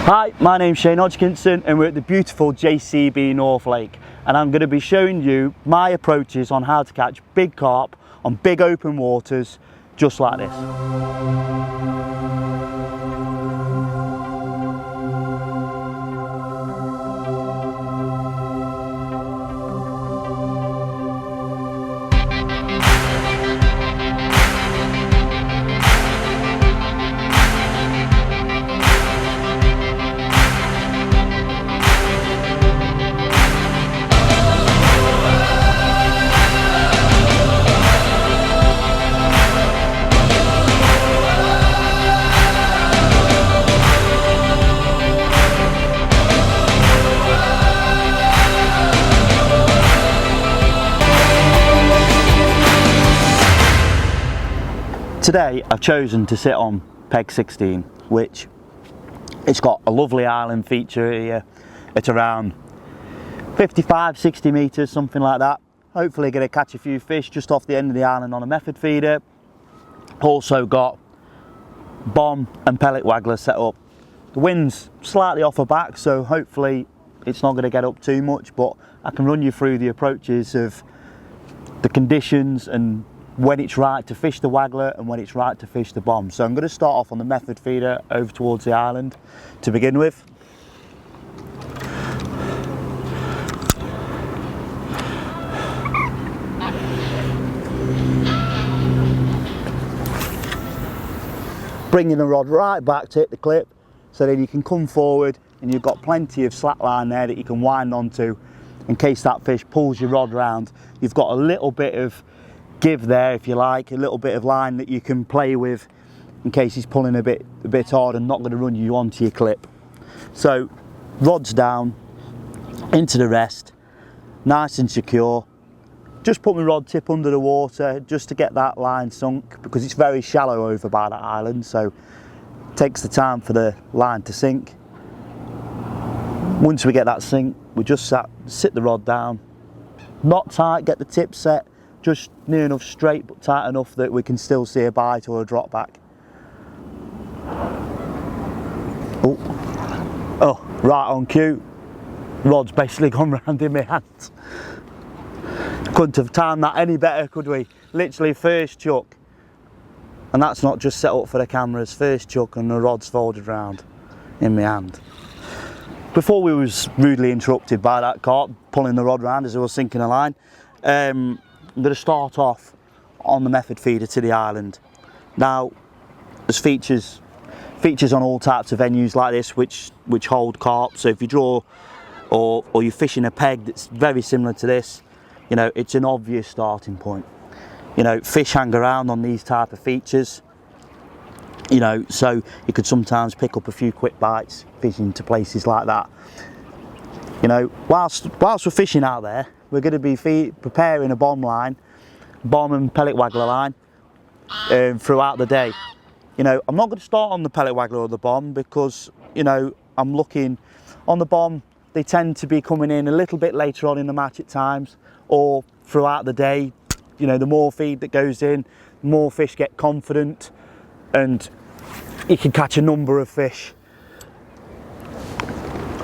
Hi, my name's Shane Hodgkinson and we're at the beautiful JCB North Lake, and I'm going to be showing you my approaches on how to catch big carp on big open waters just like this. Today I've chosen to sit on peg 16, which it's got a lovely island feature here at around 55-60 metres, something like that. Hopefully going to catch a few fish just off the end of the island on a method feeder. Also got bomb and pellet waggler set up. The wind's slightly off her back, so hopefully it's not going to get up too much, but I can run you through the approaches of the conditions and when it's right to fish the waggler and when it's right to fish the bomb. So I'm going to start off on the method feeder over towards the island to begin with. Bringing the rod right back to hit the clip, so then you can come forward and you've got plenty of slack line there that you can wind onto in case that fish pulls your rod round. You've got a little bit of give there, if you like, a little bit of line that you can play with in case he's pulling a bit hard and not going to run you onto your clip. So rod's down into the rest, nice and secure. Just put my rod tip under the water just to get that line sunk, because it's very shallow over by that island, so it takes the time for the line to sink. Once we get that sink, we just sit the rod down, not tight, get the tip set just near enough straight but tight enough that we can still see a bite or a drop back. Oh, right on cue. Rod's basically gone round in my hands. Couldn't have timed that any better, could we? Literally first chuck, and that's not just set up for the cameras, first chuck and the rod's folded round in my hand. Before we was rudely interrupted by that carp pulling the rod round as I was sinking a line, I'm going to start off on the method feeder to the island. Now there's features on all types of venues like this which hold carp, so if you draw or you're fishing a peg that's very similar to this, you know, it's an obvious starting point. You know, fish hang around on these type of features, you know, so you could sometimes pick up a few quick bites fishing to places like that. You know, whilst we're fishing out there, we're going to be preparing a bomb and pellet waggler line throughout the day. You know, I'm not going to start on the pellet waggler or the bomb because, you know, I'm looking on the bomb, they tend to be coming in a little bit later on in the match at times, or throughout the day. You know, the more feed that goes in, the more fish get confident and you can catch a number of fish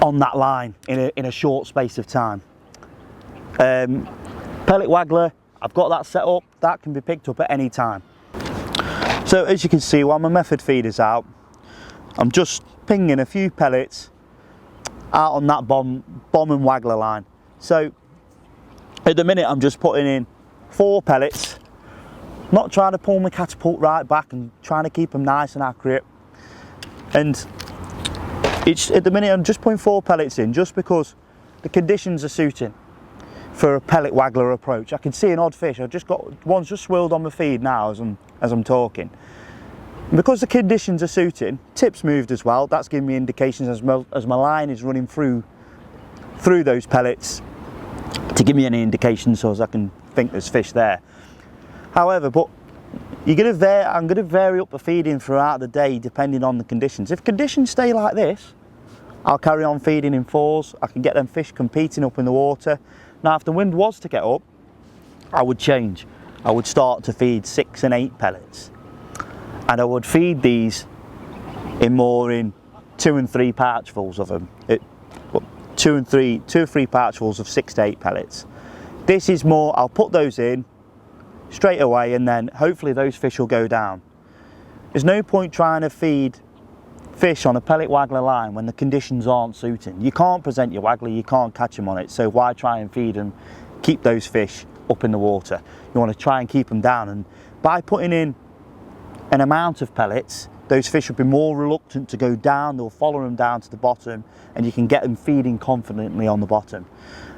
on that line in a short space of time. Pellet waggler, I've got that set up, that can be picked up at any time. So as you can see, while my method feeder's out, I'm just pinging a few pellets out on that bomb and waggler line. So at the minute I'm just putting in 4 pellets, not trying to pull my catapult right back and trying to keep them nice and accurate. And it's at the minute I'm just putting 4 pellets in just because the conditions are suiting for a pellet waggler approach. I can see an odd fish. I've just got one's just swirled on my feed now as I'm talking. And because the conditions are suiting, tips moved as well. That's giving me indications as my line is running through those pellets to give me any indication so as I can think there's fish there. However, but I'm going to vary up the feeding throughout the day depending on the conditions. If conditions stay like this, I'll carry on feeding in 4s. I can get them fish competing up in the water. Now if the wind was to get up, I would change. I would start to feed 6 and 8 pellets, and I would feed these in 2 and 3 pouchfuls of them. Two or three pouchfuls of 6 to 8 pellets. This is more, I'll put those in straight away, and then hopefully those fish will go down. There's no point trying to feed fish on a pellet waggler line when the conditions aren't suiting. You can't present your waggler, you can't catch them on it, so why try and feed them, keep those fish up in the water? You want to try and keep them down, and by putting in an amount of pellets, those fish will be more reluctant to go down. They'll follow them down to the bottom, and you can get them feeding confidently on the bottom.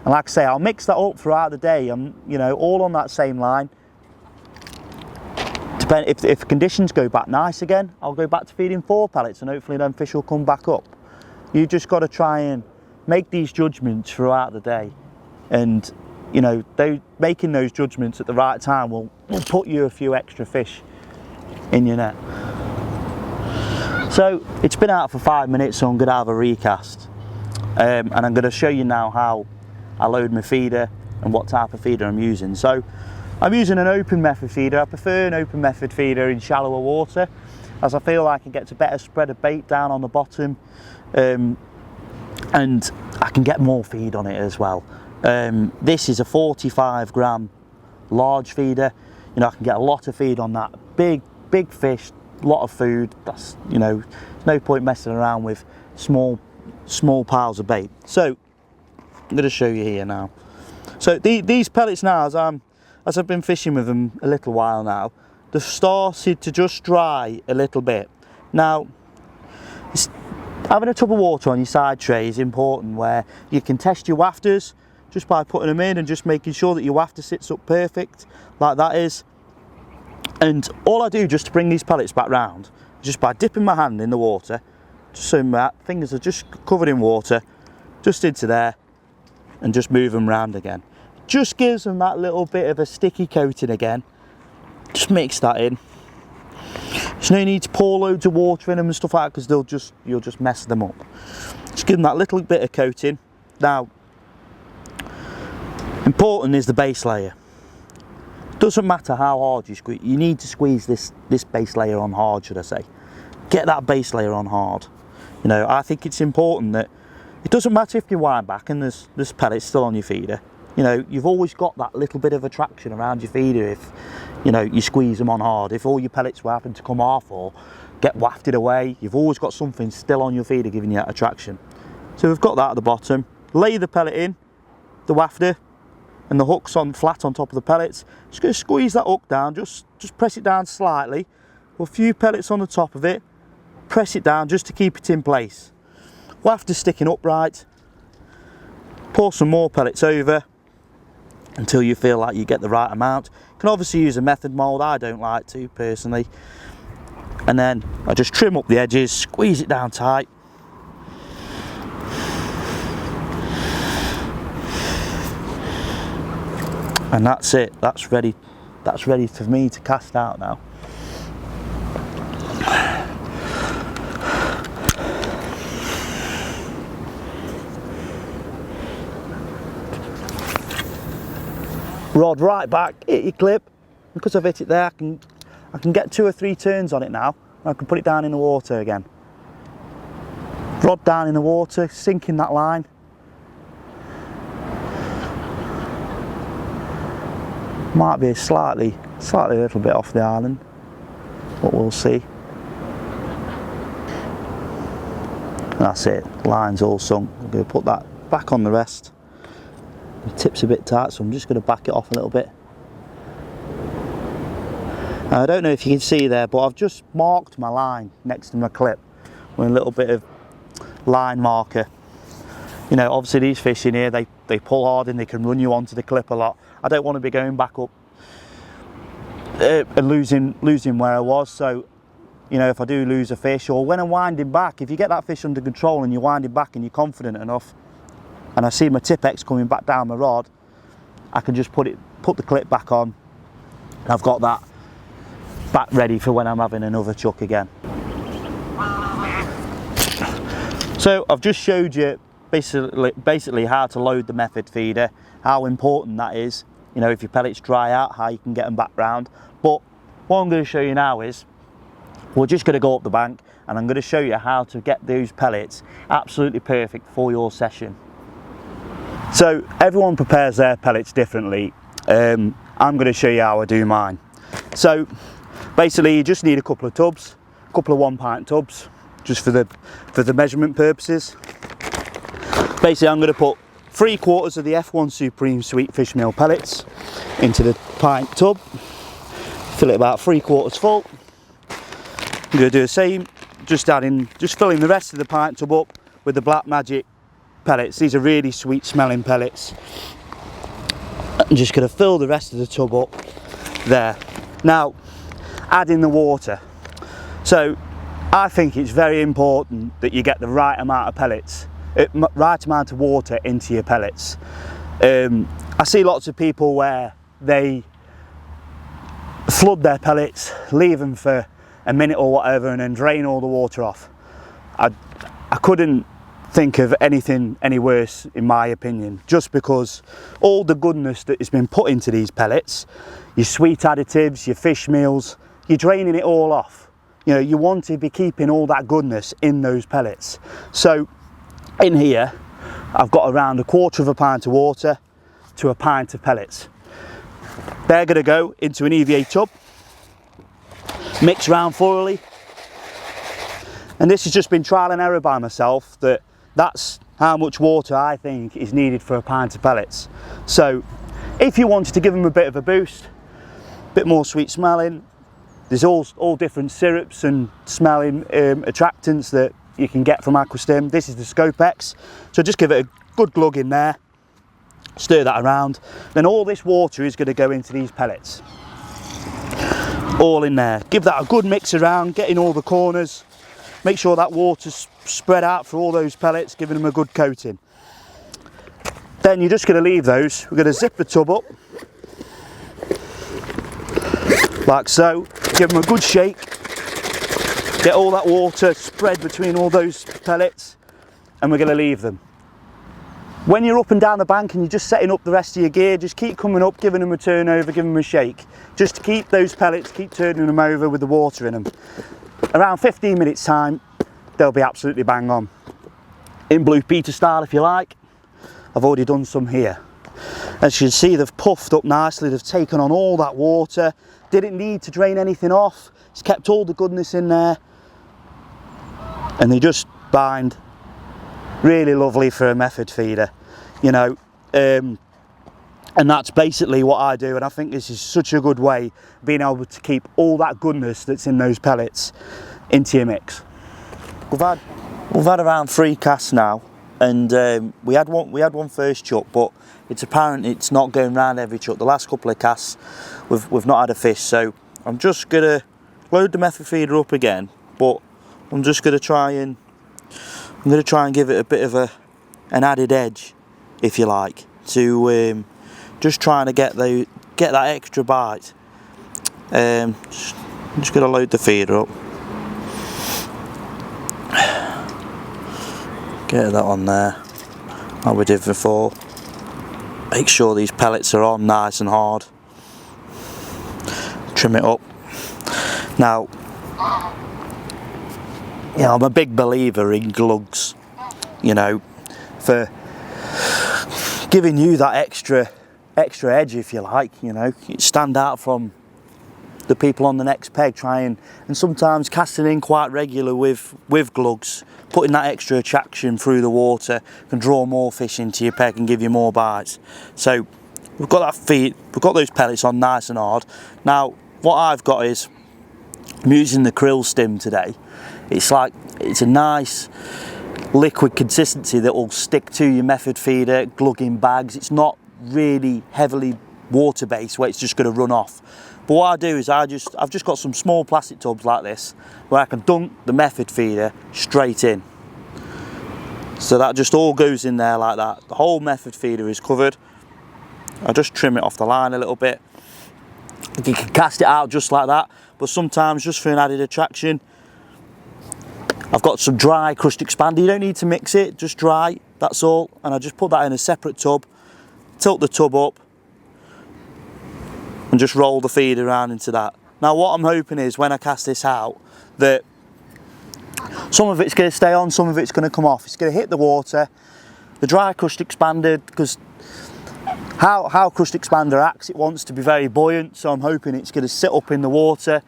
And like I say, I'll mix that up throughout the day. I'm, you know, all on that same line. If conditions go back nice again, I'll go back to feeding 4 pellets, and hopefully them fish will come back up. You just got to try and make these judgments throughout the day, and you know, making those judgments at the right time will put you a few extra fish in your net. So it's been out for 5 minutes, so I'm going to have a recast, and I'm going to show you now how I load my feeder and what type of feeder I'm using. So I'm using an open method feeder. I prefer an open method feeder in shallower water, as I feel like it gets a better spread of bait down on the bottom, and I can get more feed on it as well. This is a 45 gram large feeder. You know, I can get a lot of feed on that. Big fish, lot of food. That's, you know, no point messing around with small piles of bait. So I'm going to show you here now. So these pellets now, as I've been fishing with them a little while now, they've started to just dry a little bit. Now, having a tub of water on your side tray is important, where you can test your wafters just by putting them in and just making sure that your wafter sits up perfect, like that is. And all I do just to bring these pellets back round, just by dipping my hand in the water, just so my fingers are just covered in water, just into there, and just move them round again. Just gives them that little bit of a sticky coating again. Just mix that in. There's no need to pour loads of water in them and stuff like that, because you'll just mess them up. Just give them that little bit of coating. Now, important is the base layer. Doesn't matter how hard you squeeze, you need to squeeze this base layer on hard, should I say. Get that base layer on hard. You know, I think it's important that it doesn't matter if you wind back and there's pellets still on your feeder. You know, you've always got that little bit of attraction around your feeder if, you know, you squeeze them on hard. If all your pellets will happen to come off or get wafted away, you've always got something still on your feeder giving you that attraction. So we've got that at the bottom. Lay the pellet in, the wafter, and the hook's on flat on top of the pellets. Just going to squeeze that hook down, just press it down slightly. Put a few pellets on the top of it, press it down just to keep it in place. Wafter sticking upright. Pour some more pellets over until you feel like you get the right amount. You can obviously use a method mould, I don't like to personally. And then I just trim up the edges, squeeze it down tight. And that's it, that's ready for me to cast out now. Rod right back, hit your clip. Because I've hit it there, I can get 2 or 3 turns on it now, and I can put it down in the water again. Rod down in the water, sinking that line. Might be slightly a little bit off the island, but we'll see. That's it, line's all sunk. I'm going to put that back on the rest. The tip's a bit tight, so I'm just going to back it off a little bit. Now, I don't know if you can see there, but I've just marked my line next to my clip with a little bit of line marker. You know, obviously these fish in here, they pull hard and they can run you onto the clip a lot. I don't want to be going back up and losing where I was. So, you know, if I do lose a fish, or when I'm winding back, if you get that fish under control and you're winding back and you're confident enough, and I see my Tipex coming back down my rod, I can just put the clip back on, and I've got that back ready for when I'm having another chuck again. So I've just showed you basically how to load the method feeder, how important that is. You know, if your pellets dry out, how you can get them back round. But what I'm going to show you now is, we're just going to go up the bank and I'm going to show you how to get those pellets absolutely perfect for your session. So everyone prepares their pellets differently. I'm going to show you how I do mine. So basically you just need a couple of tubs, a couple of 1 pint tubs, just for the measurement purposes. Basically I'm going to put 3/4 of the F1 Supreme Sweet Fishmeal Pellets into the pint tub, fill it about 3/4 full. I'm going to do the same, just filling the rest of the pint tub up with the Black Magic pellets. These are really sweet smelling pellets. I'm just going to fill the rest of the tub up there. Now, add in the water. So I think it's very important that you get the right amount of pellets, right amount of water into your pellets. I see lots of people where they flood their pellets, leave them for a minute or whatever, and then drain all the water off. I couldn't think of anything any worse, in my opinion, just because all the goodness that has been put into these pellets, your sweet additives, your fish meals, you're draining it all off. You know, you want to be keeping all that goodness in those pellets. So in here I've got around 1/4 pint of water to 1 pint of pellets. They're going to go into an EVA tub, mix round thoroughly, and this has just been trial and error by myself, that's how much water I think is needed for 1 pint of pellets. So if you wanted to give them a bit of a boost, a bit more sweet smelling, there's all different syrups and smelling attractants that you can get from Aquastim. This is the Scopex, so just give it a good glug in there, stir that around, then all this water is going to go into these pellets, all in there. Give that a good mix around, get in all the corners, make sure that water's spread out for all those pellets, giving them a good coating. Then you're just going to leave those. We're going to zip the tub up like so, give them a good shake, get all that water spread between all those pellets, and we're going to leave them. When you're up and down the bank and you're just setting up the rest of your gear, just keep coming up, giving them a turn over, giving them a shake, just to keep those pellets, keep turning them over with the water in them. Around 15 minutes time, they'll be absolutely bang on. In Blue Peter style if you like. I've already done some here. As you can see, they've puffed up nicely, they've taken on all that water, didn't need to drain anything off, it's kept all the goodness in there, and they just bind really lovely for a method feeder, you know. And that's basically what I do, and I think this is such a good way of being able to keep all that goodness that's in those pellets into your mix. We've had around 3 casts now, and we had one first chuck, but it's apparent it's not going round every chuck. The last couple of casts we've not had a fish, so I'm just gonna load the method feeder up again, but I'm just gonna try and give it a bit of an added edge, if you like, to just trying to get that extra bite. I'm just gonna load the feeder up. Get that on there, like we did before. Make sure these pellets are on nice and hard. Trim it up. Now, you know, I'm a big believer in glugs, you know, for giving you that extra edge, if you like, you know. You stand out from the people on the next peg, and sometimes casting in quite regular with glugs, putting that extra attraction through the water can draw more fish into your peg and give you more bites. So we've got those pellets on nice and hard. Now what I've got is, I'm using the Krill Stim today. It's a nice liquid consistency that will stick to your method feeder, glugging bags. It's not really heavily water based where it's just going to run off. But what I do is I've just got some small plastic tubs like this where I can dunk the method feeder straight in. So that just all goes in there like that. The whole method feeder is covered. I just trim it off the line a little bit. You can cast it out just like that, but sometimes just for an added attraction, I've got some dry crushed expander. You don't need to mix it, just dry, that's all. And I just put that in a separate tub, tilt the tub up, and just roll the feed around into that. Now what I'm hoping is when I cast this out, that Some of it's going to stay on, some of it's going to come off. It's going to hit the water. The dry crust expander, because how crust expander acts, it wants to be very buoyant, so I'm hoping it's going to sit up in the water,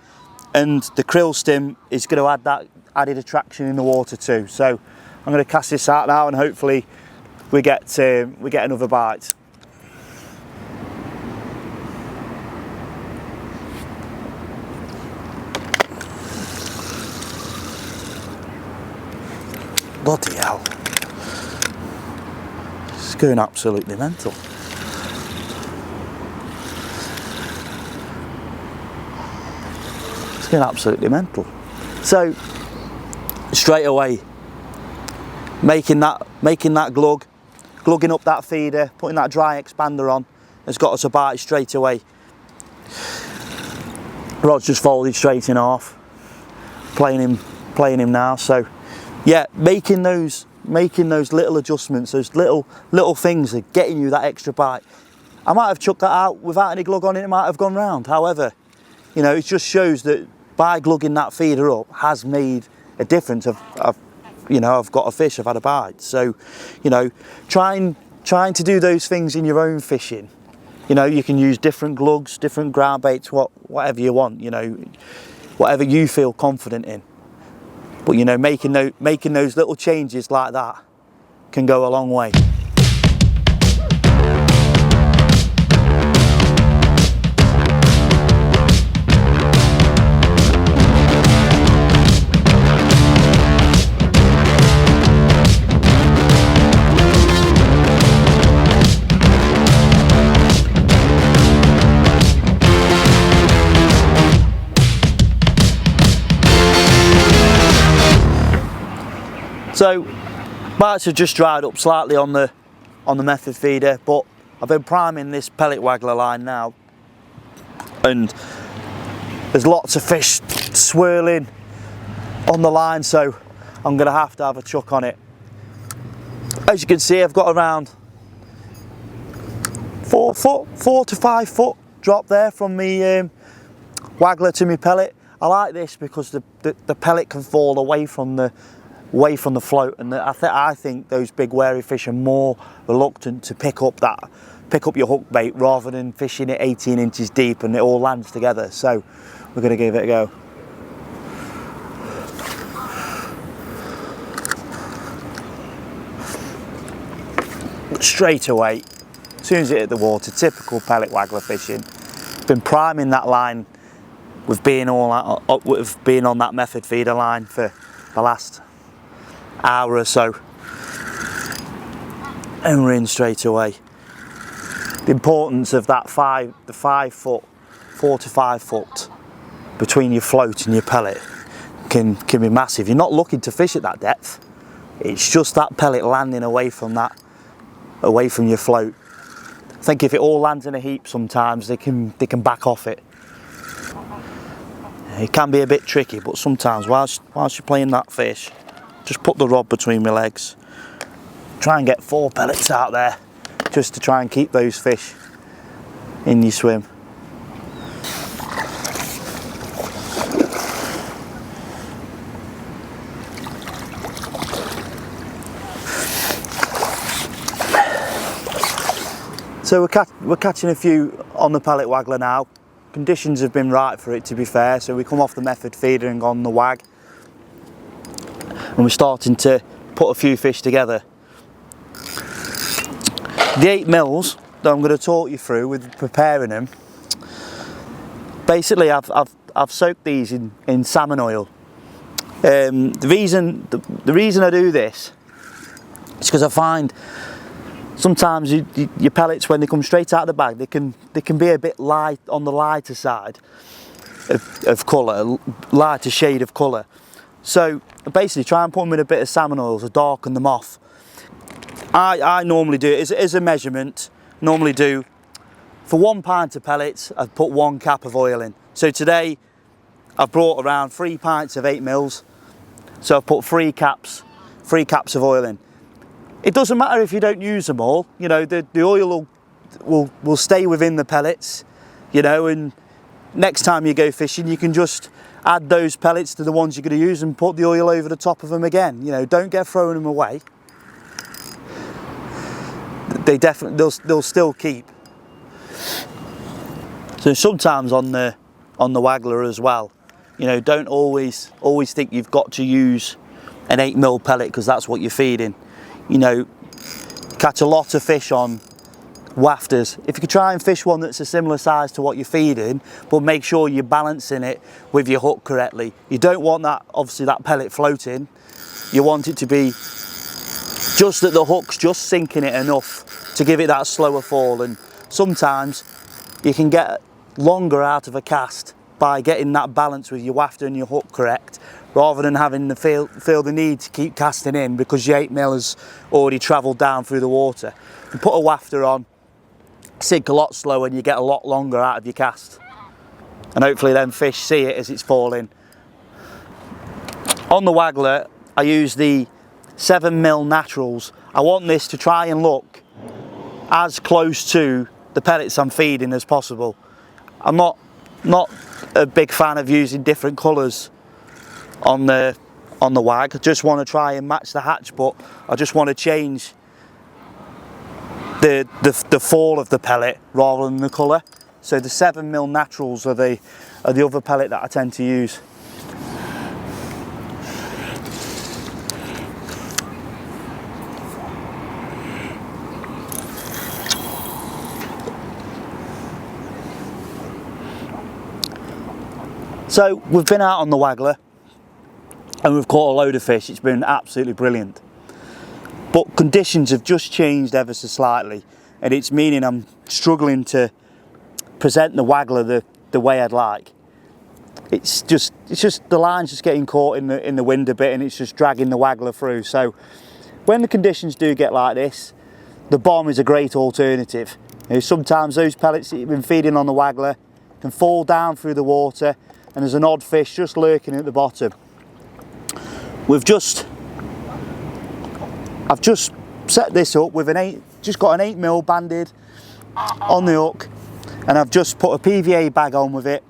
and the Krill Stim is going to add that added attraction in the water too. So I'm going to cast this out now, and hopefully we get another bite. Bloody hell. It's going absolutely mental. It's going absolutely mental. So straight away, making that glugging up that feeder, putting that dry expander on, has got us a bite straight away. Rod's just folded straight in half. Playing him now. So yeah, making those little adjustments, those little things are getting you that extra bite. I might have chucked that out without any glug on it, it might have gone round. However, you know, it just shows that by glugging that feeder up has made a difference. I've got a fish, I've had a bite. So, you know, trying to do those things in your own fishing. You know, you can use different glugs, different ground baits, whatever you want, you know, whatever you feel confident in. But you know, making those little changes like that can go a long way. So bites have just dried up slightly on the method feeder, but I've been priming this Pellet Waggler line now, and there's lots of fish swirling on the line, so I'm going to have a chuck on it. As you can see, I've got around 4 to 5 foot drop there from me waggler to me pellet. I like this because the pellet can fall away from the float, and I think those big wary fish are more reluctant to pick up your hook bait rather than fishing it 18 inches deep and it all lands together. So we're going to give it a go. Straight away, as soon as it hit the water, typical pellet waggler fishing. Been priming that line with being on that method feeder line for the last hour or so, and we're in straight away. The importance of that 4 to 5 foot between your float and your pellet can be massive. You're not looking to fish at that depth. It's just that pellet landing away from your float. I think if it all lands in a heap, sometimes they can back off it. It can be a bit tricky, but sometimes whilst you're playing that fish, just put the rod between my legs. Try and get 4 pellets out there, just to try and keep those fish in your swim. So we're catching a few on the Pellet Waggler now. Conditions have been right for it, to be fair, so we come off the method feeder and on the wag, and we're starting to put a few fish together. The 8 mils that I'm going to talk you through with preparing them, basically I've soaked these in salmon oil. The reason I do this is because I find sometimes your pellets, when they come straight out of the bag, they can be a bit light, on the lighter side of colour, lighter shade of colour. So basically try and put them in a bit of salmon oil to darken them off. I normally do it as a measurement, normally do for 1 pint of pellets, I'd put 1 cap of oil in. So today I've brought around 3 pints of 8 mils, so I've put 3 caps of oil in. It doesn't matter if you don't use them all, you know, the oil will stay within the pellets, you know, and next time you go fishing you can just add those pellets to the ones you're going to use and put the oil over the top of them again. You know, don't get throwing them away. They'll still keep. So sometimes on the Waggler as well, you know, don't always think you've got to use an 8mm pellet because that's what you're feeding. You know, catch a lot of fish on wafters. If you could try and fish one that's a similar size to what you're feeding, but make sure you're balancing it with your hook correctly. You don't want that, obviously, that pellet floating. You want it to be just that the hook's just sinking it enough to give it that slower fall. And sometimes you can get longer out of a cast by getting that balance with your wafter and your hook correct, rather than having to feel the need to keep casting in because your 8mm has already travelled down through the water. You put a wafter on, sink a lot slower, and you get a lot longer out of your cast. And hopefully then fish see it as it's falling. On the Waggler, I use the 7mm naturals. I want this to try and look as close to the pellets I'm feeding as possible. I'm not a big fan of using different colours on the Wag. I just want to try and match the hatch, but I just want to change the fall of the pellet rather than the colour. So the 7mm naturals are the other pellet that I tend to use. So we've been out on the Waggler and we've caught a load of fish. It's been absolutely brilliant. But conditions have just changed ever so slightly, and it's meaning I'm struggling to present the Waggler the way I'd like. It's just the line's just getting caught in the wind a bit, and it's just dragging the Waggler through. So when the conditions do get like this, the bomb is a great alternative. You know, sometimes those pellets that you've been feeding on the Waggler can fall down through the water, and there's an odd fish just lurking at the bottom. I've just set this up with just got an 8mm banded on the hook, and I've just put a PVA bag on with it,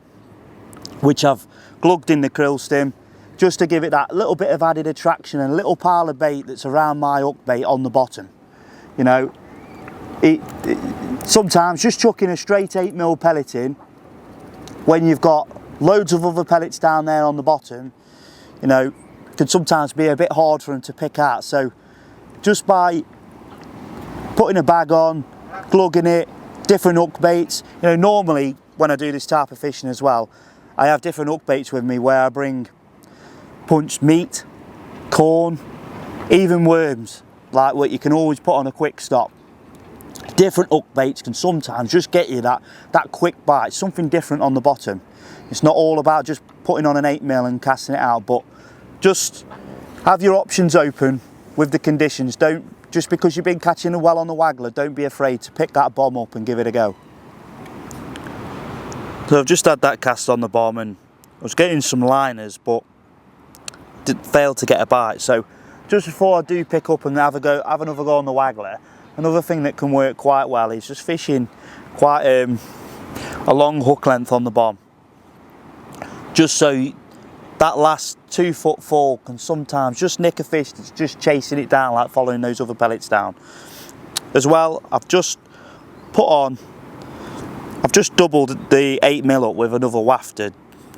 which I've glugged in the Krill Stim, just to give it that little bit of added attraction and a little pile of bait that's around my hook bait on the bottom. You know, sometimes just chucking a straight 8mm pellet in when you've got loads of other pellets down there on the bottom, you know, can sometimes be a bit hard for them to pick out. So just by putting a bag on, glugging it, different hook baits, you know, normally when I do this type of fishing as well, I have different hook baits with me where I bring punched meat, corn, even worms, like what you can always put on a quick stop. Different hook baits can sometimes just get you that quick bite, something different on the bottom. It's not all about just putting on an 8mm and casting it out, but just have your options open with the conditions. Don't, just because you've been catching well on the Waggler, don't be afraid to pick that bomb up and give it a go. So I've just had that cast on the bomb, and I was getting some liners, but failed to get a bite. So just before I do pick up and have another go on the Waggler, another thing that can work quite well is just fishing quite a long hook length on the bomb. Just so that last 2 foot fall can sometimes just nick a fish that's just chasing it down, like following those other pellets down. As well, I've just doubled the 8mm up with another wafter.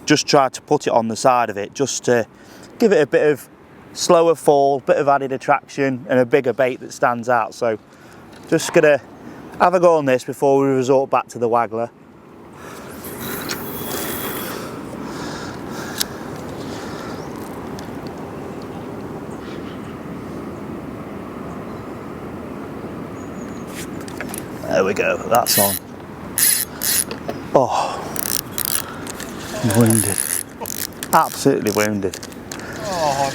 Just tried to put it on the side of it, just to give it a bit of slower fall, bit of added attraction, and a bigger bait that stands out. So just gonna have a go on this before we resort back to the Waggler. There we go, that's on. Oh, I'm wounded. Absolutely wounded. Oh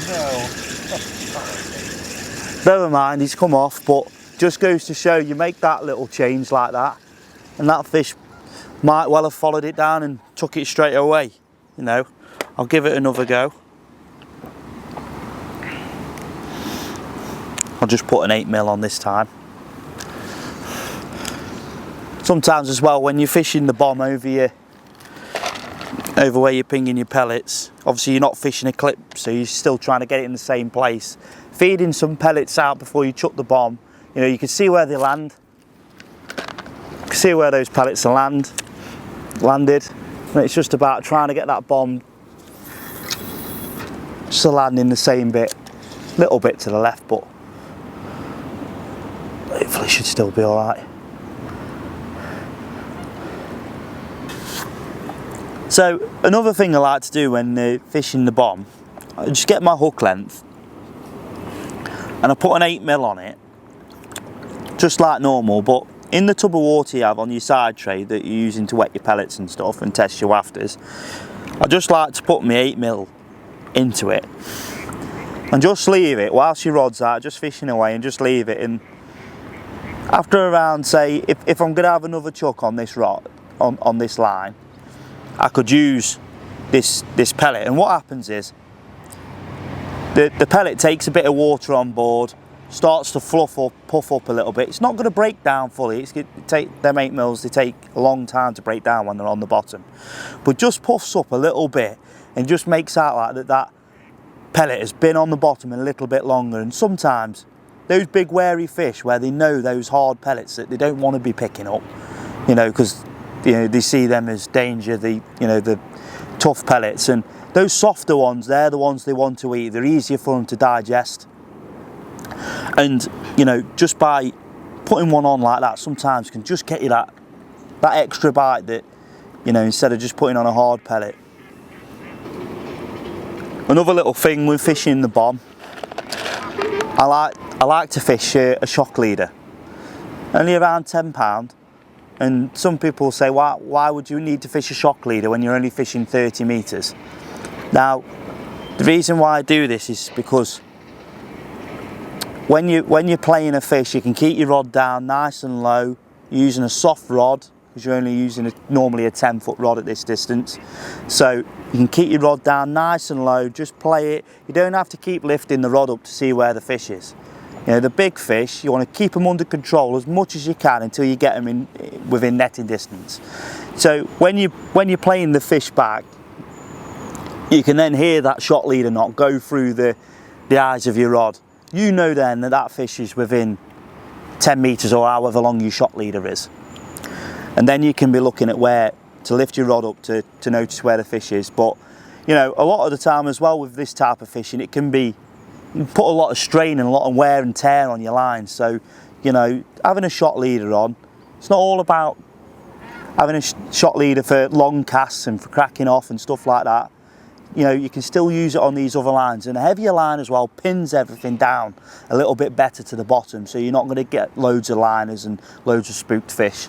no. Never mind, he's come off, but just goes to show you make that little change like that, and that fish might well have followed it down and took it straight away. You know, I'll give it another go. I'll just put an 8mm on this time. Sometimes as well, when you're fishing the bomb over over where you're pinging your pellets. Obviously you're not fishing a clip, so you're still trying to get it in the same place. Feeding some pellets out before you chuck the bomb, you know, you can see where they land. You can see where those pellets are landed. And it's just about trying to get that bomb just to land in the same bit. Little bit to the left, but hopefully it should still be alright. So another thing I like to do when fishing the bomb, I just get my hook length and I put an 8mm on it, just like normal, but in the tub of water you have on your side tray that you're using to wet your pellets and stuff and test your wafters, I just like to put my 8mm into it and just leave it whilst your rod's out, just fishing away, and just leave it. And after around, say, if I'm going to have another chuck on this rod, on this line, I could use this pellet, and what happens is the pellet takes a bit of water on board, starts to fluff up, puff up a little bit. It's not going to break down fully. It's going to take them 8mm, they take a long time to break down when they're on the bottom, but just puffs up a little bit and just makes out like that pellet has been on the bottom a little bit longer. And sometimes those big wary fish, where they know those hard pellets that they don't want to be picking up, you know, because you know they see them as danger, the tough pellets, and those softer ones, they're the ones they want to eat. They're easier for them to digest. And you know, just by putting one on like that sometimes can just get you that extra bite that, you know, instead of just putting on a hard pellet. Another little thing with fishing the bomb, I like to fish a shock leader, only around £10. And some people say, why would you need to fish a shock leader when you're only fishing 30 metres? Now, the reason why I do this is because when you're playing a fish, you can keep your rod down nice and low using a soft rod, because you're only using normally a 10-foot rod at this distance. So you can keep your rod down nice and low, just play it. You don't have to keep lifting the rod up to see where the fish is. You know, the big fish, you want to keep them under control as much as you can until you get them within netting distance. So when you're playing the fish back, you can then hear that shot leader knot go through the eyes of your rod. You know then that fish is within 10 metres or however long your shot leader is. And then you can be looking at where to lift your rod up to notice where the fish is. But you know, a lot of the time as well with this type of fishing, it can be, you put a lot of strain and a lot of wear and tear on your line. So, you know, having a shot leader on, it's not all about having a shot leader for long casts and for cracking off and stuff like that. You know, you can still use it on these other lines, and a heavier line as well pins everything down a little bit better to the bottom, so you're not going to get loads of liners and loads of spooked fish.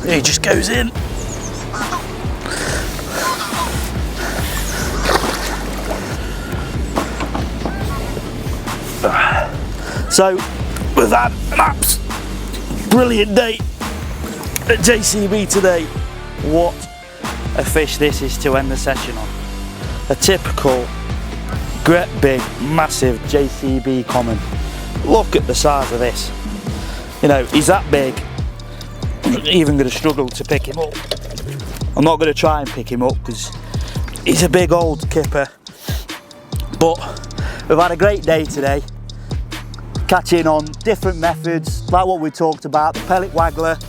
He just goes in. So we've had an absolutely brilliant day at JCB today. What a fish this is to end the session on. A typical great big massive JCB common. Look at the size of this. You know, he's that big. I'm not even going to struggle to pick him up. I'm not going to try and pick him up because he's a big old kipper. But we've had a great day today, catching on different methods like what we talked about, the pellet waggler,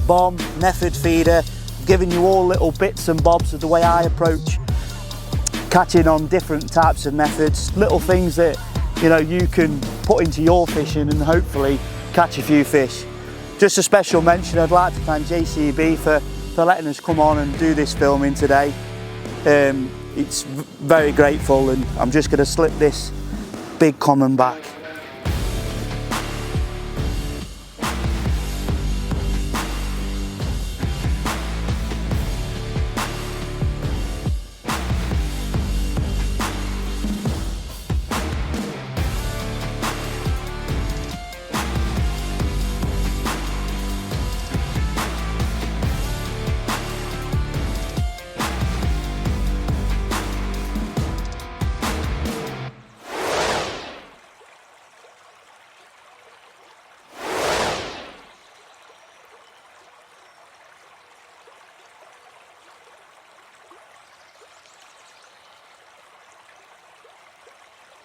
bomb, method feeder, giving you all little bits and bobs of the way I approach catching on different types of methods, little things that you know, you can put into your fishing and hopefully catch a few fish. Just a special mention, I'd like to thank JCB for letting us come on and do this filming today. It's very grateful, and I'm just going to slip this big common back.